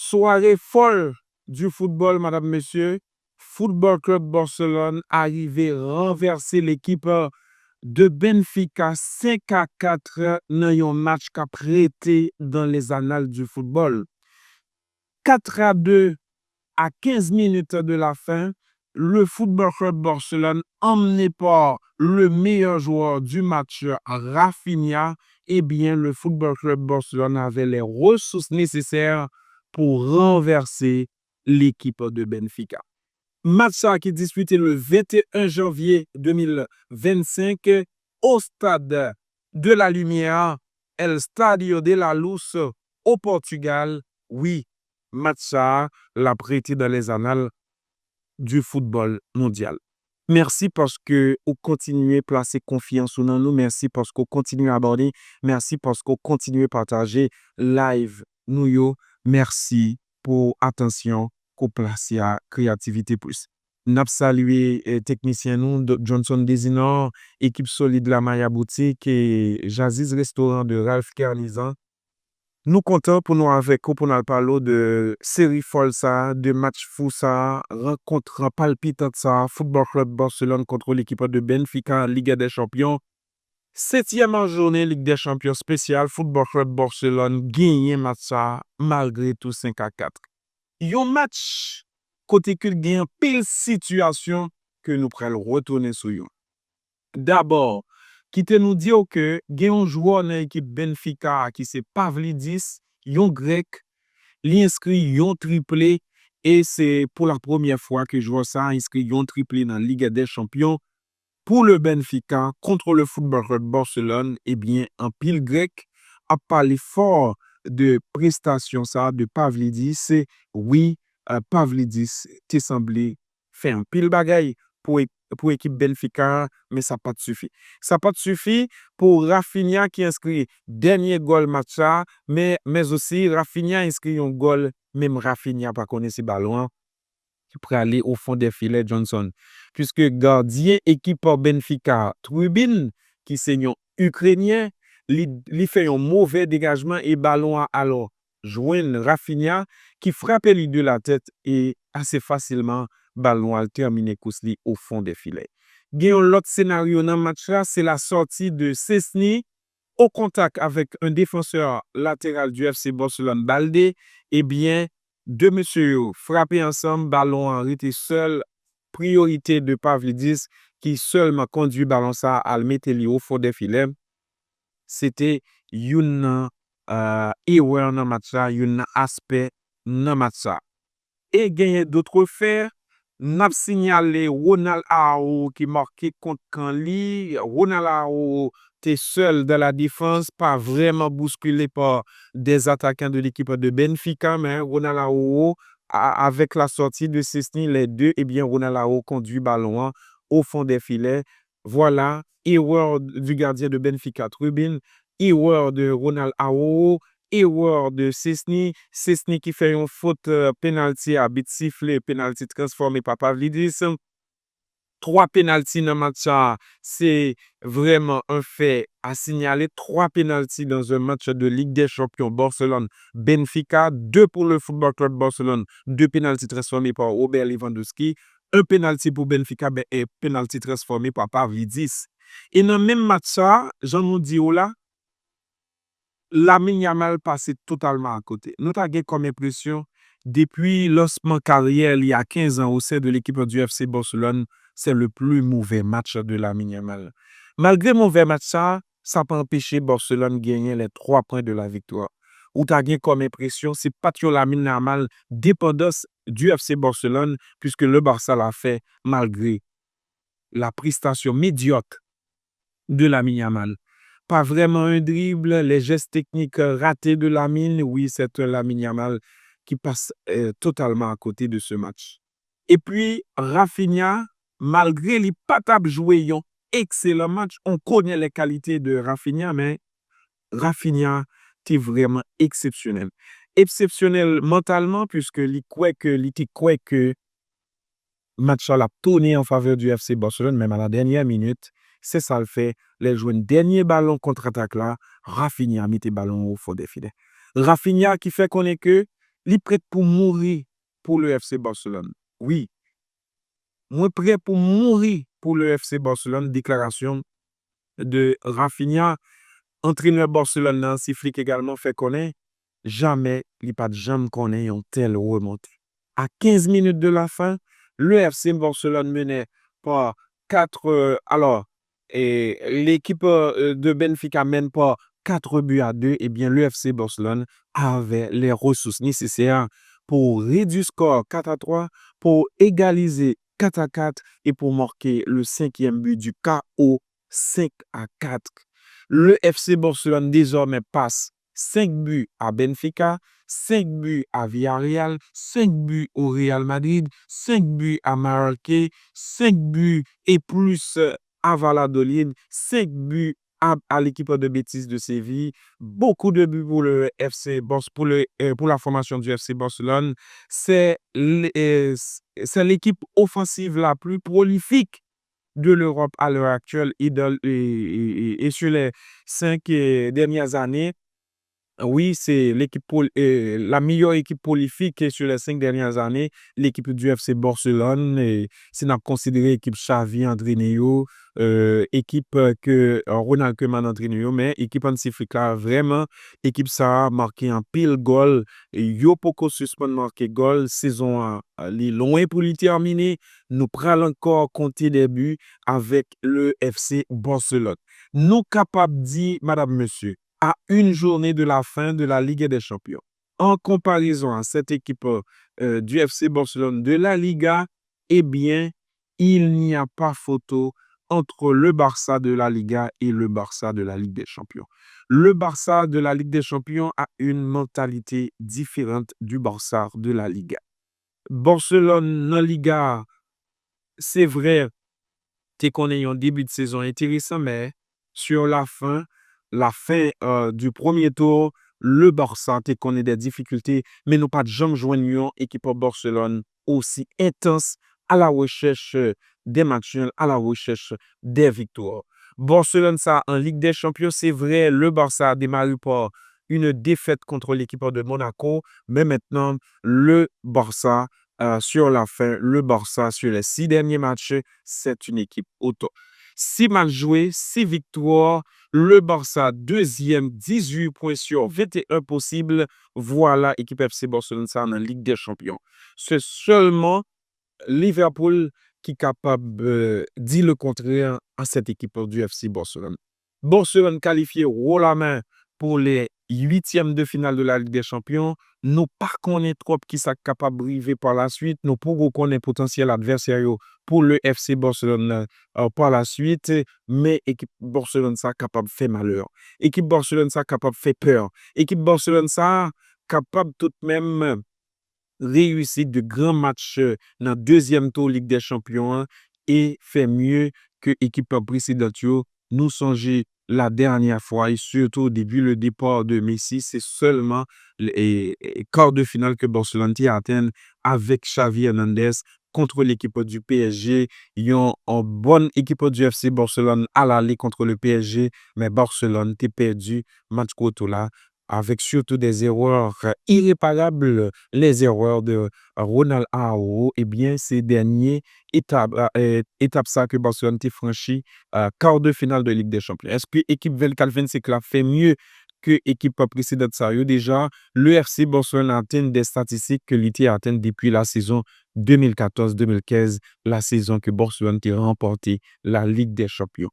Soirée folle du football, madame, monsieur. Football Club Barcelone arrivé renverser l'équipe de Benfica 5-4 dans un match qui a prêté dans les annales du football. 4-2 à 15 minutes de la fin, le Football Club Barcelone, emmené par le meilleur joueur du match, Rafinha, eh bien, le Football Club Barcelone avait les ressources nécessaires pour renverser l'équipe de Benfica. Match qui est disputé le 21 janvier 2025 au stade de la Lumière, El Stadio de la Luz, au Portugal. Oui, match l'a prêté dans les annales du football mondial. Merci parce que vous continuez à placer confiance dans nous. Merci parce que vous continuez à aborder. Merci parce que vous continuez à partager live nous yo. Merci pour attention qu'on place à Créativité Plus. N'a salué technicien nous Johnson Desinor, équipe solide la Maya Boutique et Jaziz Restaurant de Ralph Carnizan. Nous comptons pour nous avec vous pour nous parler de série folle ça, de match fou ça, rencontre palpitante ça, Football Club Barcelone contre l'équipe de Benfica, Ligue des Champions. 7e journée Ligue des Champions spéciale, Football Club Barcelone gagné match ça malgré tout 5-4. Yon match côté que gagne pile situation que nous prenons retourner sur yon. D'abord, qui te nous dit que gen un joueur dans l'équipe Benfica qui c'est Pavlidis, yon grec, li inscrit yon triplé et c'est pour la première fois que joueur ça inscrit yon triplé dans la Ligue des Champions pour le Benfica contre le Football Club Barcelone. Eh bien, en pile grec a parlé fort de prestation ça de Pavlidis. Oui, Pavlidis t'est semblé faire un pile bagaille pour équipe Benfica, mais ça pas suffi. Ça pas suffi pour Rafinha qui inscrit dernier goal match mais aussi Rafinha inscrit un goal, même Rafinha pas connaît ce ballon qui pourrait aller au fond des filets Johnson. Puisque gardien équipe Benfica, Trubin, qui c'est un Ukrainien, il fait un mauvais dégagement et ballon alors joindre Rafinha qui frappe lui de la tête et assez facilement ballon a terminé Kousli au fond des filets. Gagnons l'autre scénario dans le match là, c'est la sortie de Szczesny au contact avec un défenseur latéral du FC Barcelone, Balde. Eh bien, deux messieurs frappés ensemble, ballon arrêté seul, priorité de Pavlidis qui seulement conduit ballon ça à le mettre au fond des filets. C'était une erreur dans le match, un aspect dans le match. Et gagner d'autres faits, n'a signalé Ronald Araujo qui marquait contre Canli. Ronald Araujo était seul dans la défense, pas vraiment bousculé par des attaquants de l'équipe de Benfica, mais Ronald Araujo, avec la sortie de Szczesny, les deux, eh bien, Ronald Araujo conduit ballon au fond des filets. Voilà, erreur du gardien de Benfica, Trubin, erreur de Ronald Araujo, erreur de Szczesny qui fait une faute penalty à bit sifflé, penalty transformé par Pavlidis. 3 penalty dans le match, c'est vraiment un fait à signaler. 3 penalty dans un match de Ligue des Champions Barcelone Benfica, 2 pour le Football Club Barcelone, 2 penalty transformés par Robert Lewandowski, un penalty pour Benfica et penalty transformé par Pavlidis. Et dans le même match, j'en nous dis là, Lamine Yamal passé totalement à côté. Nous avons comme impression, depuis lancement carrière il y a 15 ans au sein de l'équipe du FC Barcelone, c'est le plus mauvais match de Lamine Yamal. Malgré mauvais match ça pas empêché Barcelone de gagner les 3 points de la victoire. Ou tu as comme impression, c'est pas que Lamine Yamal dépendance du FC Barcelone puisque le Barça l'a fait malgré la prestation médiocre de Lamine Yamal. Pas vraiment un dribble, les gestes techniques ratés de Lamine. Oui, c'est un Lamine Yamal qui passe totalement à côté de ce match. Et puis, Rafinha, malgré les patables joués, un excellent match, on connaît les qualités de Rafinha, mais Rafinha est vraiment exceptionnel. Exceptionnel mentalement, puisque il croit que match a tourné en faveur du FC Barcelone, même à la dernière minute. C'est ça le fait. Les joueurs un dernier ballon contre-attaque là, Rafinha a mis le ballon au fond des filets. Rafinha qui fait qu'on est que Il est prêt pour mourir pour le FC Barcelone. Oui, moi prêt pour mourir pour le FC Barcelone. Déclaration de Rafinha, entraîneur Barcelone, Nancy Flick également fait connaître. Jamais, il n'y a pas de jamais connaît une telle remontée. À 15 minutes de la fin, le FC Barcelone menait par 4. Alors, et l'équipe de Benfica mène par 4 buts à 2. Eh bien, le FC Barcelone avait les ressources nécessaires pour réduire le score 4-3, pour égaliser 4-4 et pour marquer le 5e but du KO 5-4. Le FC Barcelone désormais passe 5 buts à Benfica, 5 buts à Villarreal, 5 buts au Real Madrid, 5 buts à Marrakech, 5 buts et plus à Valladolid, 5 buts à l'équipe de Betis de Séville, beaucoup de buts pour le FC pour la formation du FC Barcelone. C'est l'équipe offensive la plus prolifique de l'Europe à l'heure actuelle et sur les 5 dernières années. Oui, c'est la meilleure équipe prolifique sur les 5 dernières années, l'équipe du FC Barcelone. Et c'est n'a considéré l'équipe Xavi entraîné, équipe que Ronald Koeman entraîné, mais équipe Hansi Flick là, vraiment, équipe ça a marqué un pile goal. Et yo poko suspend marqué goal, saison li loin pour li terminer. Nous prenons encore compter des buts avec le FC Barcelone. Nous capables de dire, madame, monsieur, à une journée de la fin de la Ligue des Champions. En comparaison à cette équipe du FC Barcelone de la Liga, eh bien, il n'y a pas photo entre le Barça de la Liga et le Barça de la Ligue des Champions. Le Barça de la Ligue des Champions a une mentalité différente du Barça de la Liga. Barcelone en Liga, c'est vrai, t'es qu'on ait un début de saison intéressant, mais sur la fin du premier tour, le Barça t'es qu'on ait des difficultés, mais nous pas de jamais joindre une équipe de Barcelone aussi intense à la recherche des matchs, à la recherche des victoires. Barcelone, ça, en Ligue des Champions, c'est vrai, le Barça a démarré par une défaite contre l'équipe de Monaco, mais maintenant, le Barça sur la fin, le Barça, sur les 6 derniers matchs, c'est une équipe au top. 6 matchs joués, 6 victoires. Le Barça, deuxième, 18 points sur 21 possibles. Voilà, équipe FC Barcelone, ça en Ligue des Champions. C'est seulement Liverpool qui est capable de dire le contraire à cette équipe du FC Barcelone. Barcelone qualifié haut la main pour les 8e de finale de la Ligue des Champions. Nous pas connaît trop qui sont capable de arriver par la suite. Nous pouvons connaître potentiel adversaire pour le FC Barcelone par la suite. Mais équipe Barcelone ça capable de faire malheur. Équipe Barcelone ça capable de faire peur. Équipe Barcelone ça capable tout de même réussir de grands matchs dans le deuxième tour Ligue des Champions et faire mieux que l'équipe précédente. Nous songeons la dernière fois et surtout au début le départ de Messi, c'est seulement les quarts de finale que Barcelone a atteint avec Xavi Hernandez contre l'équipe du PSG. Ils ont une bonne équipe du FC Barcelone à l'aller contre le PSG, mais Barcelone a perdu match contre là avec surtout des erreurs irréparables, les erreurs de Ronald Araujo. Eh bien, ces dernières étapes ça que Barcelone a franchi, quart de finale de Ligue des Champions. Est-ce que l'équipe 24-25 a fait mieux que l'équipe précédente? Ça déjà, le FC Barcelone a atteint des statistiques que l'IT a atteint depuis la saison 2014-2015, la saison que Barcelone a remporté la Ligue des Champions.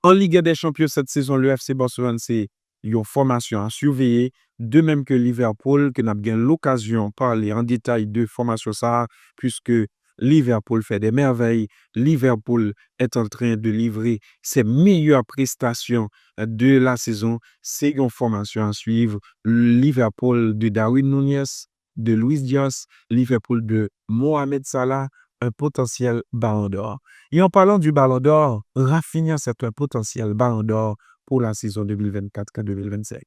En Ligue des Champions cette saison, le FC Barcelone, c'est une formation à surveiller, de même que Liverpool, que nous avons l'occasion de parler en détail de formation ça, puisque Liverpool fait des merveilles. Liverpool est en train de livrer ses meilleures prestations de la saison. C'est une formation à suivre. Liverpool de Darwin Núñez, de Luis Diaz, Liverpool de Mohamed Salah, un potentiel ballon d'or. Et en parlant du ballon d'or, Rafinha, c'est un potentiel ballon d'or pour la saison 2024-2025.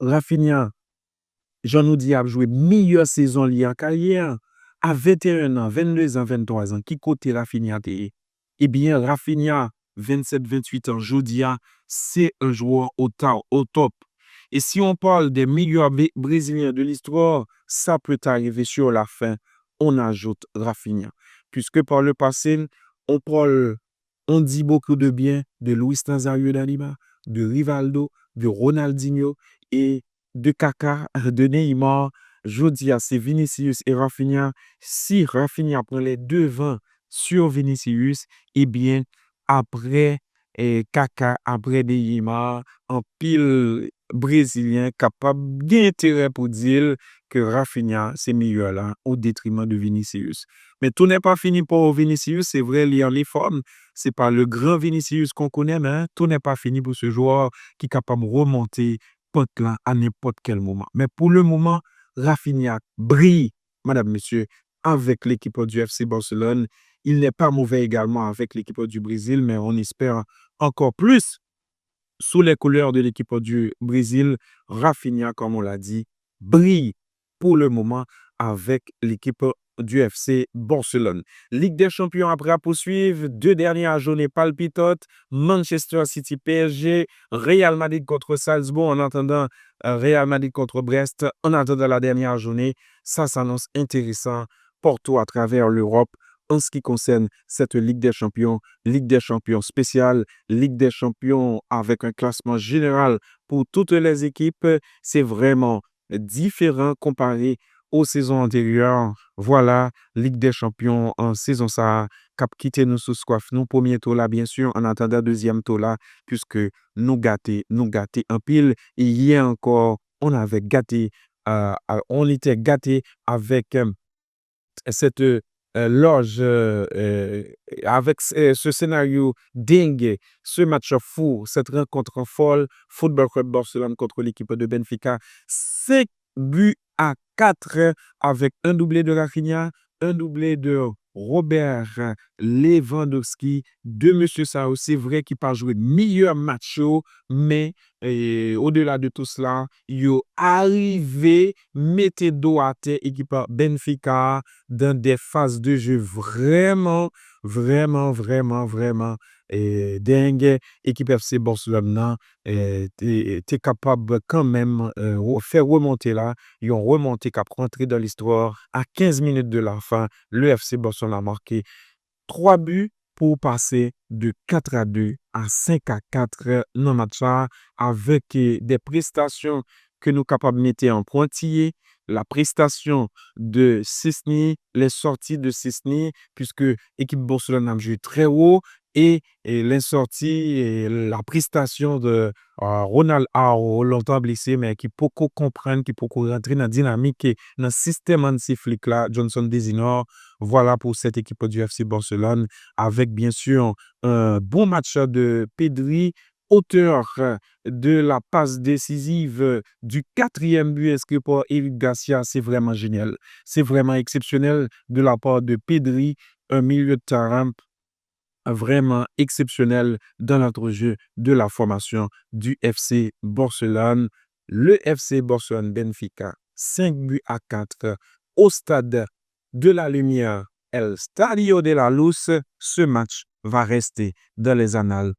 Rafinha, j'en nous dis, a joué meilleure saison liée en carrière à 21 ans, 22 ans, 23 ans. Qui côté Rafinha t'es? Eh bien, Rafinha, 27-28 ans, Jodia, c'est un joueur au top. Et si on parle des meilleurs Brésiliens de l'histoire, ça peut arriver sur la fin, on ajoute Rafinha. Puisque par le passé, on parle, on dit beaucoup de bien de Luis Nazario da Lima, de Rivaldo, de Ronaldinho et de Kaka, de Neymar. Je dis à c'est Vinicius et Rafinha. Si Rafinha prend les devants sur Vinicius, eh bien, après Kaka, après Neymar, en pile brésilien capable d'intérêt pour dire que Rafinha, c'est meilleur là, au détriment de Vinicius. Mais tout n'est pas fini pour Vinicius, c'est vrai, il y a les formes. C'est pas le grand Vinicius qu'on connaît, mais tout n'est pas fini pour ce joueur qui est capable de remonter pote là à n'importe quel moment. Mais pour le moment, Rafinha brille, madame, monsieur, avec l'équipe du FC Barcelone. Il n'est pas mauvais également avec l'équipe du Brésil, mais on espère encore plus sous les couleurs de l'équipe du Brésil. Rafinha, comme on l'a dit, brille pour le moment avec l'équipe du FC Barcelone. Ligue des Champions après à poursuivre. Deux dernières journées palpitantes. Manchester City PSG, Real Madrid contre Salzbourg en attendant Real Madrid contre Brest. En attendant la dernière journée, ça s'annonce intéressant partout à travers l'Europe en ce qui concerne cette Ligue des Champions spéciale, Ligue des Champions avec un classement général pour toutes les équipes. C'est vraiment différent comparé aux saisons antérieures. Voilà, Ligue des Champions en saison ça, cap quitter nous sous coiffe. Nous, premier tour là, bien sûr, en attendant deuxième tour là, puisque nous gâter en pile. Et hier encore, on avait gâté, on était gâté avec cette loge avec ce scénario dingue, ce match fou, cette rencontre folle, Football Club Barcelone contre l'équipe de Benfica, 5 buts à 4 avec un doublé de Rafinha, un doublé de Robert Lewandowski, de Monsieur Sao. C'est vrai qu'il n'a pas joué meilleur match, mais au-delà de tout cela, il est arrivé, mettez dos à terre, équipe Benfica, dans des phases de jeu vraiment dingue. Équipe FC Barcelone, t'es capable quand même faire remonter là. Ils ont remonté qu'à rentrer dans l'histoire. À 15 minutes de la fin, le FC Barcelone a marqué 3 buts pour passer de 4-2 à 5-4 dans le match avec des prestations que nous sommes capables de mettre en pointillé. La prestation de Szczesny, les sorties de Szczesny, puisque l'équipe Barcelone a joué très haut, et les sorties et la prestation de Ronald Araujo, longtemps blessé, mais qui peut comprendre, qui peut rentrer dans la dynamique et dans le système anti-flic là, Johnson Desinor. Voilà pour cette équipe du FC Barcelone, avec bien sûr un bon match de Pedri, auteur de la passe décisive du 4e but inscrit par Eric Garcia. C'est vraiment génial. C'est vraiment exceptionnel de la part de Pedri, un milieu de terrain vraiment exceptionnel dans notre jeu de la formation du FC Barcelone. Le FC Barcelone Benfica, 5 buts à 4 au stade de la Lumière, El Stadio de la Luz. Ce match va rester dans les annales